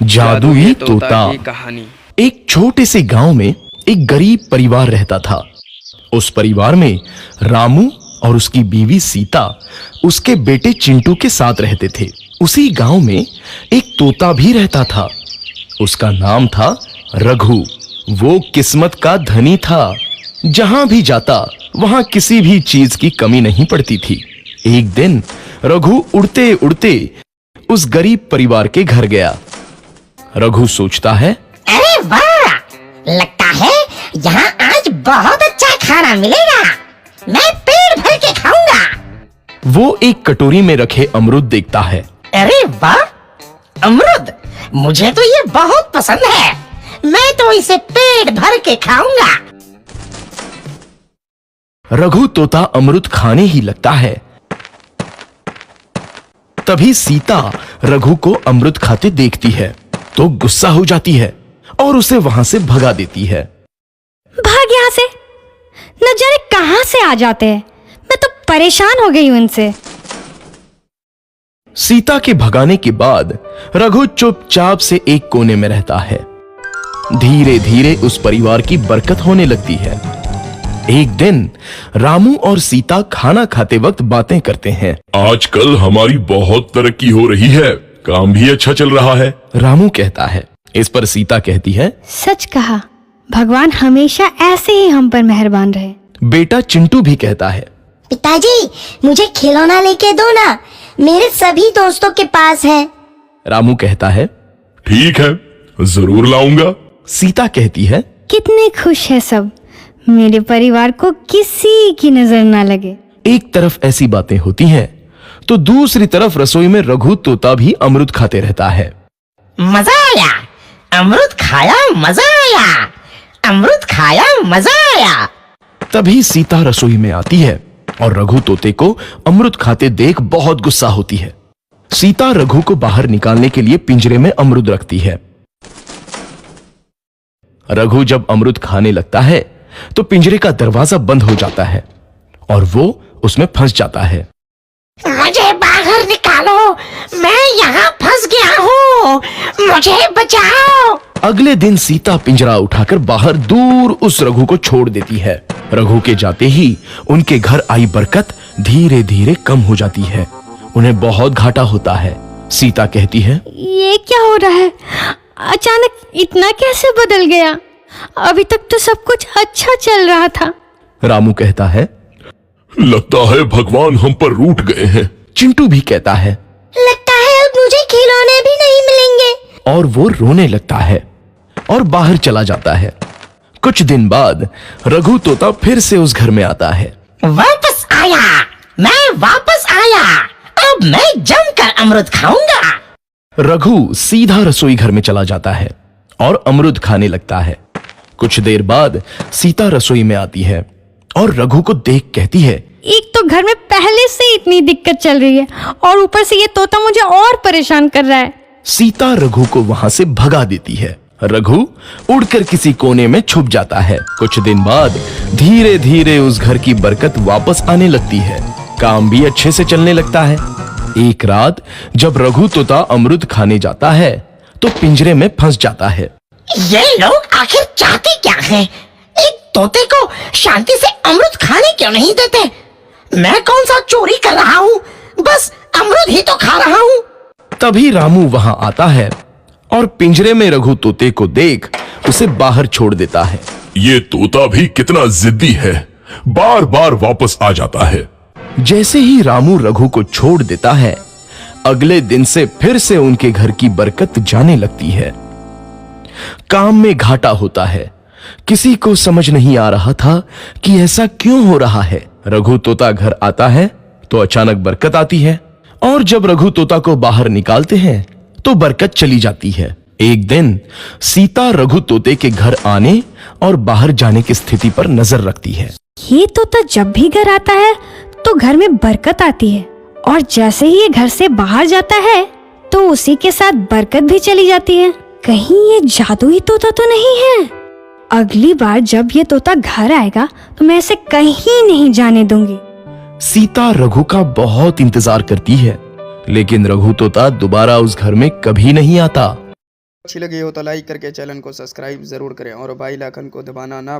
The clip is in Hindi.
जादुई तोता की कहानी। एक छोटे से गांव में एक गरीब परिवार रहता था। उस परिवार में रामू और उसकी बीवी सीता उसके बेटे चिंटू के साथ रहते थे। उसी गांव में एक तोता भी रहता था। उसका नाम था रघु। वो किस्मत का धनी था। जहां भी जाता वहां किसी भी चीज की कमी नहीं पड़ती थी। एक दिन रघु उड़ते उड़ते उस गरीब परिवार के घर गया। रघु सोचता है, अरे वाह, लगता है यहाँ आज बहुत अच्छा खाना मिलेगा। मैं पेट भर के खाऊंगा। वो एक कटोरी में रखे अमरूद देखता है। अरे वाह, अमरूद, मुझे तो ये बहुत पसंद है। मैं तो इसे पेट भर के खाऊंगा। रघु तोता अमरूद खाने ही लगता है। तभी सीता रघु को अमरूद खाते देखती है तो गुस्सा हो जाती है और उसे वहां से भगा देती है। भाग यहाँ से, न जाने कहां से आ जाते हैं। मैं तो परेशान हो गई हूं इनसे। सीता के भगाने के बाद रघु चुपचाप से एक कोने में रहता है। धीरे धीरे उस परिवार की बरकत होने लगती है। एक दिन रामू और सीता खाना खाते वक्त बातें करते हैं। आजकल हमारी बहुत तरक्की हो रही है, काम भी अच्छा चल रहा है। रामू कहता है। इस पर सीता कहती है, सच कहा, भगवान हमेशा ऐसे ही हम पर मेहरबान रहे। बेटा चिंटू भी कहता है, पिताजी, मुझे खिलौना लेके दो ना, मेरे सभी दोस्तों के पास है। रामू कहता है, ठीक है, जरूर लाऊंगा। सीता कहती है, कितने खुश है सब, मेरे परिवार को किसी की नजर ना लगे। एक तरफ ऐसी बातें होती हैं तो दूसरी तरफ रसोई में रघु तोता भी अमरूद खाते रहता है। मजा आया, अमरूद खाया, मजा आया, अमरूद खाया, मजा आया। तभी सीता रसोई में आती है और रघु तोते को अमरूद खाते देख बहुत गुस्सा होती है। सीता रघु को बाहर निकालने के लिए पिंजरे में अमरूद रखती है। रघु जब अमरूद खाने लगता है तो पिंजरे का दरवाजा बंद हो जाता है और वो उसमें फंस जाता है। मुझे बाहर निकालो, मैं यहाँ फंस गया हूँ, मुझे बचाओ। अगले दिन सीता पिंजरा उठाकर बाहर दूर उस रघु को छोड़ देती है। रघु के जाते ही उनके घर आई बरकत धीरे धीरे कम हो जाती है। उन्हें बहुत घाटा होता है। सीता कहती है, ये क्या हो रहा है? अचानक इतना कैसे बदल गया? अभी तक तो सब कुछ अच्छा चल रहा था। रामू कहता है, लगता है भगवान हम पर रूठ गए हैं। चिंटू भी कहता है, लगता है अब मुझे खिलौने भी नहीं मिलेंगे। और वो रोने लगता है और बाहर चला जाता है। कुछ दिन बाद रघु तोता फिर से उस घर में आता है। वापस आया, मैं वापस आया, अब मैं जमकर अमरूद खाऊंगा। रघु सीधा रसोई घर में चला जाता है और अमरूद खाने लगता है। कुछ देर बाद सीता रसोई में आती है और रघु को देख कहती है, एक तो घर में पहले से इतनी दिक्कत चल रही है और ऊपर से ये तोता मुझे और परेशान कर रहा है। सीता रघु को वहां से भगा देती है। रघु उड़कर किसी कोने में छुप जाता है। कुछ दिन बाद धीरे धीरे उस घर की बरकत वापस आने लगती है। काम भी अच्छे से चलने लगता है। एक रात जब रघु तोता अमरूद खाने जाता है तो पिंजरे में फंस जाता है। ये लोग आखिर चाहते क्या हैं? एक तोते को शांति से अमरूद खाने क्यों नहीं देते? मैं कौन सा चोरी कर रहा हूँ? बस अमरूद ही तो खा रहा हूँ। तभी रामू वहां आता है और पिंजरे में रघु तोते को देख उसे बाहर छोड़ देता है। ये तोता भी कितना जिद्दी है, बार बार वापस आ जाता है। जैसे ही रामू रघु को छोड़ देता है, अगले दिन से फिर से उनके घर की बरकत जाने लगती है। काम में घाटा होता है। किसी को समझ नहीं आ रहा था कि ऐसा क्यों हो रहा है। रघु तोता घर आता है तो अचानक बरकत आती है और जब रघु तोता को बाहर निकालते हैं तो बरकत चली जाती है। एक दिन सीता रघु तोते के घर आने और बाहर जाने की स्थिति पर नजर रखती है। ये तोता जब भी घर आता है तो घर में बरकत आती है और जैसे ही ये घर से बाहर जाता है तो उसी के साथ बरकत भी चली जाती है। कहीं ये जादुई तोता तो नहीं है? अगली बार जब ये तोता घर आएगा तो मैं इसे कहीं नहीं जाने दूंगी। सीता रघु का बहुत इंतजार करती है लेकिन रघु तोता दोबारा उस घर में कभी नहीं आता। अच्छी लगी हो तो लाइक करके चैनल को सब्सक्राइब ज़रूर करें और बेल आइकन को दबाना ना